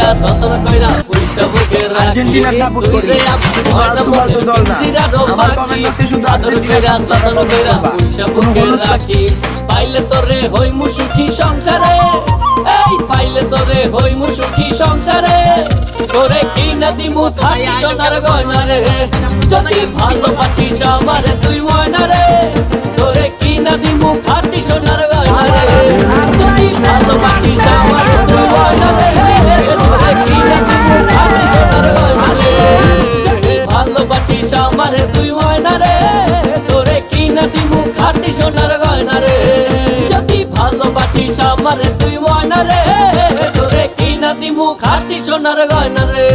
কইরা যতন কইরা পয়সা বুকে রাখি তুই যে আমার মনে পিঞ্জিরা পাখি আদর কইরা যতন কইরা পয়সা বুকে রাখি পাইলে তোরে হইমু সুখী সংসারে এই পাইলে তোরে হইমু সুখী সংসারে তোরে কিনা দিমু খাটি সোনার গয়না রে যদি ভালোবাসিস আমারে তুই ময়না রে তোরে কিনা দিমু খাটি সোনার গয়না রে যদি ভালোবাসিস আমারে তুই ময়না রে তোরে কিনা দিমু খাটি সোনার গয়না রে যদি ভালোবাসিস আমারে তুই ময়না রে তোরে কিনা দিমু খাটি সোনার গয়না রে যদি ভালোবাসিস আমারে তুই ময়না রে তোরে কিনা দিমু খাটি সোনার গয়না রে